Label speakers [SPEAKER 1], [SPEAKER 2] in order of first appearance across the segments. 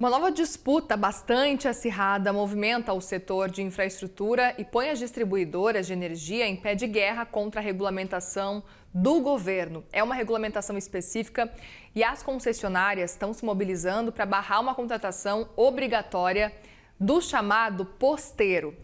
[SPEAKER 1] Uma nova disputa bastante acirrada movimenta o setor de infraestrutura e põe as distribuidoras de energia em pé de guerra contra a regulamentação do governo. É uma regulamentação específica e as concessionárias estão se mobilizando para barrar uma contratação obrigatória do chamado posteiro.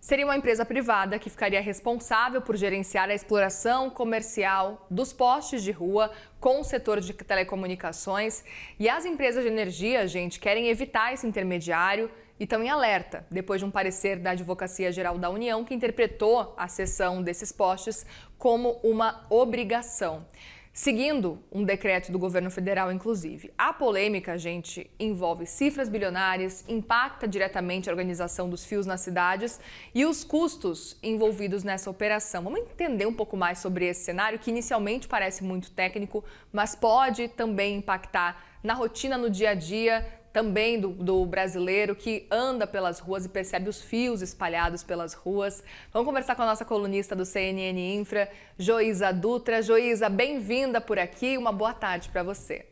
[SPEAKER 1] Seria uma empresa privada que ficaria responsável por gerenciar a exploração comercial dos postes de rua com o setor de telecomunicações. E as empresas de energia, gente, querem evitar esse intermediário e estão em alerta, depois de um parecer da Advocacia Geral da União que interpretou a cessão desses postes como uma obrigação, seguindo um decreto do governo federal, inclusive. A polêmica, gente, envolve cifras bilionárias, impacta diretamente a organização dos fios nas cidades e os custos envolvidos nessa operação. Vamos entender um pouco mais sobre esse cenário, que inicialmente parece muito técnico, mas pode também impactar na rotina, no dia a dia, também do brasileiro que anda pelas ruas e percebe os fios espalhados pelas ruas. Vamos conversar com a nossa colunista do CNN Infra, Joísa Dutra. Joísa, bem-vinda por aqui, uma boa tarde para você.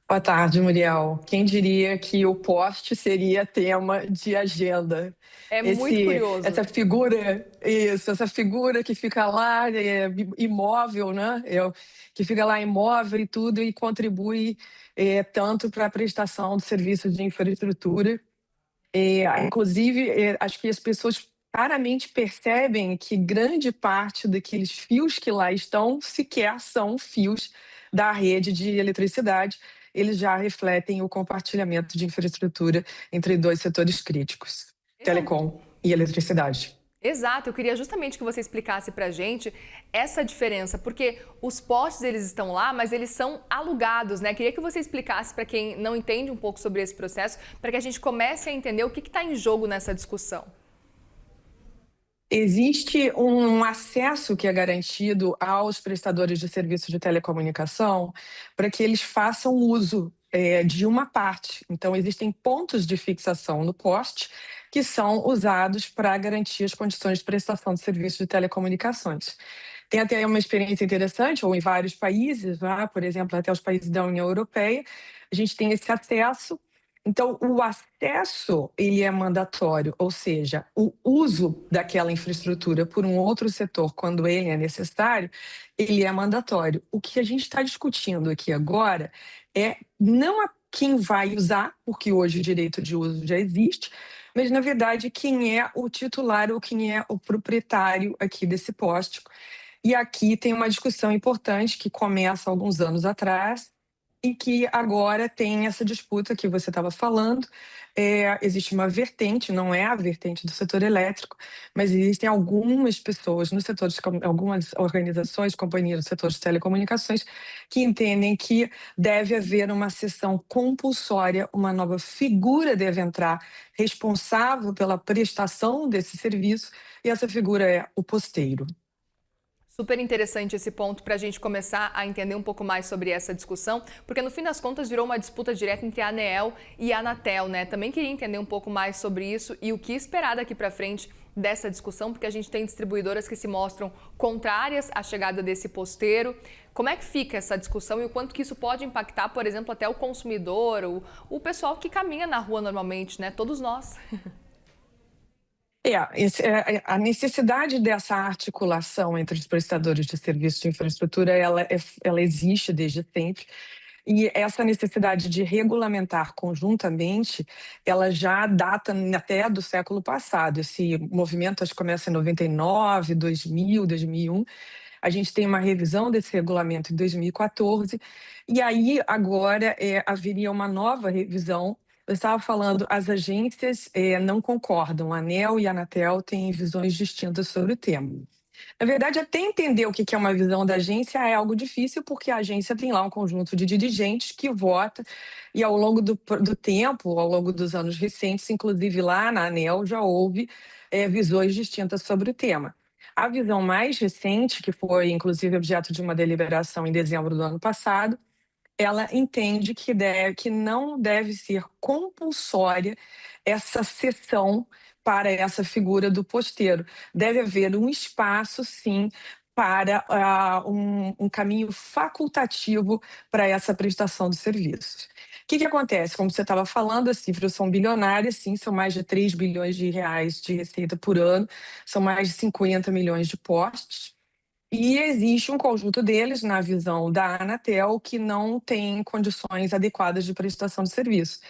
[SPEAKER 2] Boa tarde, Muriel. Quem diria que o poste seria tema de agenda?
[SPEAKER 1] É muito curioso.
[SPEAKER 2] Essa figura que fica lá imóvel, né? Que fica lá imóvel e tudo e contribui tanto para a prestação de serviços de infraestrutura. Inclusive, acho que as pessoas claramente percebem que grande parte daqueles fios que lá estão sequer são fios da rede de eletricidade. Eles já refletem o compartilhamento de infraestrutura entre dois setores críticos, telecom e eletricidade.
[SPEAKER 1] Exato, eu queria justamente que você explicasse pra gente essa diferença, porque os postes eles estão lá, mas eles são alugados, né? Queria que você explicasse para quem não entende um pouco sobre esse processo, para que a gente comece a entender o que está em jogo nessa discussão.
[SPEAKER 2] Existe um acesso que é garantido aos prestadores de serviços de telecomunicação para que eles façam uso de uma parte. Então, existem pontos de fixação no poste que são usados para garantir as condições de prestação de serviços de telecomunicações. Tem até uma experiência interessante, ou em vários países, né? Por exemplo, até os países da União Europeia, a gente tem esse acesso. Então, o acesso, ele é mandatório, ou seja, o uso daquela infraestrutura por um outro setor, quando ele é necessário, ele é mandatório. O que a gente está discutindo aqui agora é não a quem vai usar, porque hoje o direito de uso já existe, mas, na verdade, quem é o titular ou quem é o proprietário aqui desse poste. E aqui tem uma discussão importante que começa alguns anos atrás, e que agora tem essa disputa que você estava falando. Existe uma vertente, não é a vertente do setor elétrico, mas existem algumas pessoas no setor, algumas organizações, companhias do setor de telecomunicações, que entendem que deve haver uma cessão compulsória, uma nova figura deve entrar responsável pela prestação desse serviço, e essa figura é o posteiro.
[SPEAKER 1] Super interessante esse ponto para a gente começar a entender um pouco mais sobre essa discussão, porque no fim das contas virou uma disputa direta entre a ANEEL e a Anatel, né? Também queria entender um pouco mais sobre isso e o que esperar daqui para frente dessa discussão, porque a gente tem distribuidoras que se mostram contrárias à chegada desse posteiro. Como é que fica essa discussão e o quanto que isso pode impactar, por exemplo, até o consumidor, o pessoal que caminha na rua normalmente, né? Todos nós.
[SPEAKER 2] A necessidade dessa articulação entre os prestadores de serviços de infraestrutura, ela existe desde sempre. E essa necessidade de regulamentar conjuntamente, ela já data até do século passado. Esse movimento acho que começa em 99, 2000, 2001. A gente tem uma revisão desse regulamento em 2014. E aí, agora, haveria uma nova revisão. Eu estava falando, as agências não concordam. A ANEEL e a Anatel têm visões distintas sobre o tema. Na verdade, até entender o que é uma visão da agência é algo difícil, porque a agência tem lá um conjunto de dirigentes que vota, e ao longo do tempo, ao longo dos anos recentes, inclusive lá na ANEEL, já houve visões distintas sobre o tema. A visão mais recente, que foi inclusive objeto de uma deliberação em dezembro do ano passado, ela entende que não deve ser compulsória essa cessão para essa figura do posteiro. Deve haver um espaço, sim, para um caminho facultativo para essa prestação de serviços. O que acontece? Como você estava falando, as cifras são bilionárias, sim, são mais de 3 bilhões de reais de receita por ano, são mais de 50 milhões de postes, e existe um conjunto deles, na visão da Anatel, que não tem condições adequadas de prestação de serviço.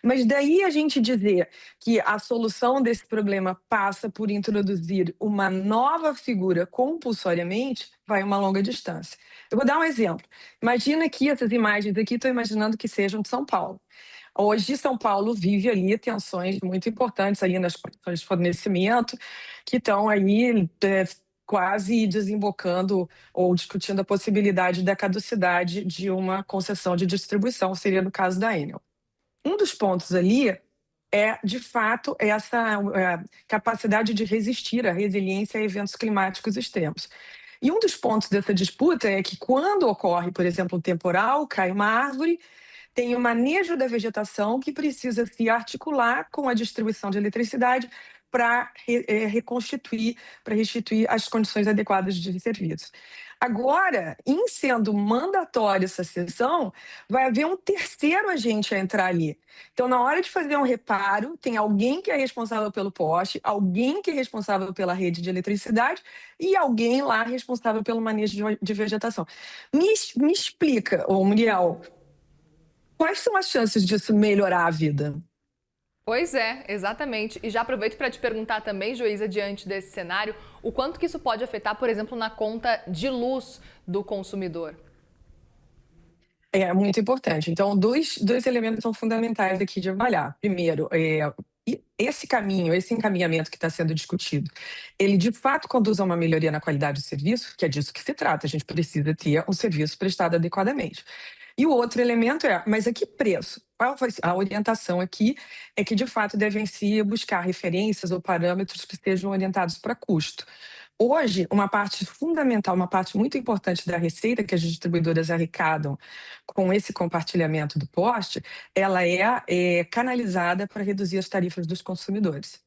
[SPEAKER 2] Mas daí a gente dizer que a solução desse problema passa por introduzir uma nova figura compulsoriamente, vai uma longa distância. Eu vou dar um exemplo. Imagina que essas imagens aqui, estou imaginando que sejam de São Paulo. Hoje, São Paulo vive ali tensões muito importantes aí nas condições de fornecimento, que estão aí quase desembocando ou discutindo a possibilidade da caducidade de uma concessão de distribuição, seria no caso da Enel. Um dos pontos ali é, de fato, essa capacidade de resistir, a resiliência a eventos climáticos extremos. E um dos pontos dessa disputa é que quando ocorre, por exemplo, um temporal, cai uma árvore, tem o manejo da vegetação que precisa se articular com a distribuição de eletricidade para reconstituir, para restituir as condições adequadas de serviço. Agora, em sendo mandatória essa sessão, vai haver um terceiro agente a entrar ali. Então, na hora de fazer um reparo, tem alguém que é responsável pelo poste, alguém que é responsável pela rede de eletricidade e alguém lá responsável pelo manejo de vegetação. Me explica, ô Muriel, quais são as chances disso melhorar a vida?
[SPEAKER 1] Pois é, exatamente. E já aproveito para te perguntar também, Joísa, diante desse cenário, o quanto que isso pode afetar, por exemplo, na conta de luz do consumidor?
[SPEAKER 2] É muito importante. Então, dois elementos são fundamentais aqui de avaliar. Primeiro, esse caminho, esse encaminhamento que está sendo discutido, ele de fato conduz a uma melhoria na qualidade do serviço, que é disso que se trata. A gente precisa ter um serviço prestado adequadamente. E o outro elemento é, mas a que preço? A orientação aqui é que, de fato, devem se buscar referências ou parâmetros que estejam orientados para custo. Hoje, uma parte fundamental, uma parte muito importante da receita que as distribuidoras arrecadam com esse compartilhamento do poste, ela é canalizada para reduzir as tarifas dos consumidores.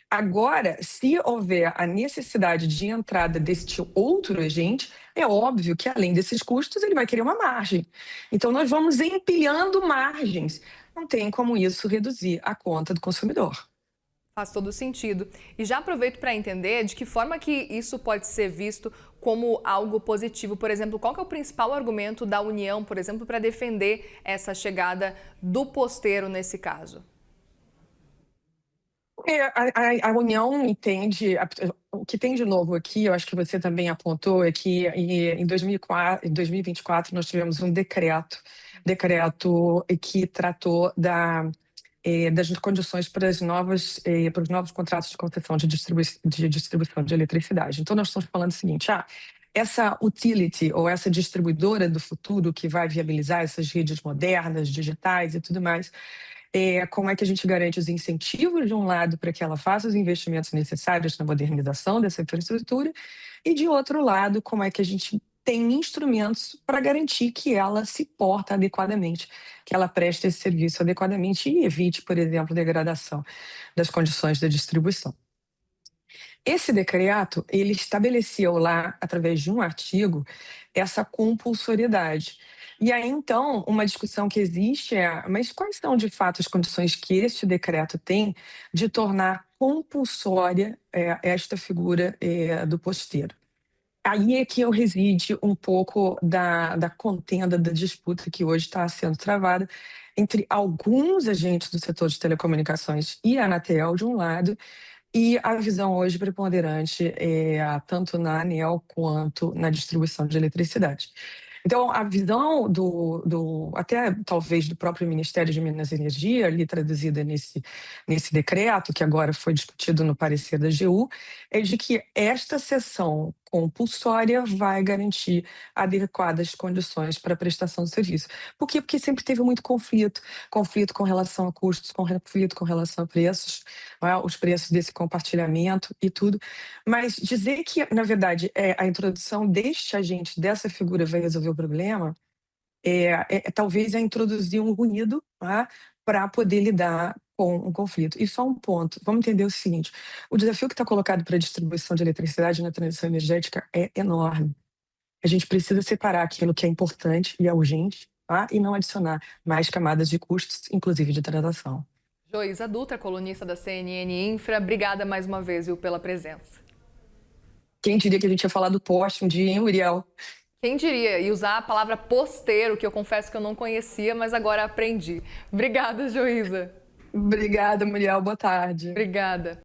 [SPEAKER 2] Agora, se houver a necessidade de entrada deste outro agente, é óbvio que além desses custos, ele vai querer uma margem. Então, nós vamos empilhando margens. Não tem como isso reduzir a conta do consumidor.
[SPEAKER 1] Faz todo sentido. E já aproveito para entender de que forma que isso pode ser visto como algo positivo. Por exemplo, qual que é o principal argumento da União, por exemplo, para defender essa chegada do posteiro nesse caso?
[SPEAKER 2] A União entende, o que tem de novo aqui, eu acho que você também apontou, é que em 2024 nós tivemos um decreto que tratou das condições para para os novos contratos de concessão de distribuição de eletricidade. Então, nós estamos falando o seguinte, essa utility ou essa distribuidora do futuro que vai viabilizar essas redes modernas, digitais e tudo mais, como é que a gente garante os incentivos, de um lado, para que ela faça os investimentos necessários na modernização dessa infraestrutura, e, de outro lado, como é que a gente tem instrumentos para garantir que ela se porta adequadamente, que ela preste esse serviço adequadamente e evite, por exemplo, degradação das condições da distribuição. Esse decreto, ele estabeleceu lá, através de um artigo, essa compulsoriedade. E aí, então, uma discussão que existe é, mas quais são, de fato, as condições que este decreto tem de tornar compulsória esta figura do posteiro? Aí é que reside um pouco da contenda, da disputa que hoje está sendo travada entre alguns agentes do setor de telecomunicações e a Anatel, de um lado, e a visão hoje preponderante tanto na ANEEL quanto na distribuição de eletricidade. Então, a visão até talvez do próprio Ministério de Minas e Energia, ali traduzida nesse decreto, que agora foi discutido no parecer da AGU, é de que esta cessão compulsória vai garantir adequadas condições para a prestação do serviço. Por quê? Porque sempre teve muito conflito com relação a custos, conflito com relação a preços, os preços desse compartilhamento e tudo. Mas dizer que, na verdade, a introdução deste agente, dessa figura, vai resolver o problema, talvez introduzir um ruído para poder lidar um conflito. E só um ponto, vamos entender o seguinte: o desafio que está colocado para a distribuição de eletricidade na transição energética é enorme. A gente precisa separar aquilo que é importante e é urgente, tá? E não adicionar mais camadas de custos, inclusive de transação.
[SPEAKER 1] Joísa Dutra, colunista da CNN Infra, obrigada mais uma vez, viu, pela presença.
[SPEAKER 2] Quem diria que a gente ia falar do poste um dia, hein, Uriel?
[SPEAKER 1] Quem diria? E usar a palavra posteiro, que eu confesso que eu não conhecia, mas agora aprendi. Obrigada, Joísa.
[SPEAKER 2] Obrigada, Muriel. Boa tarde.
[SPEAKER 1] Obrigada.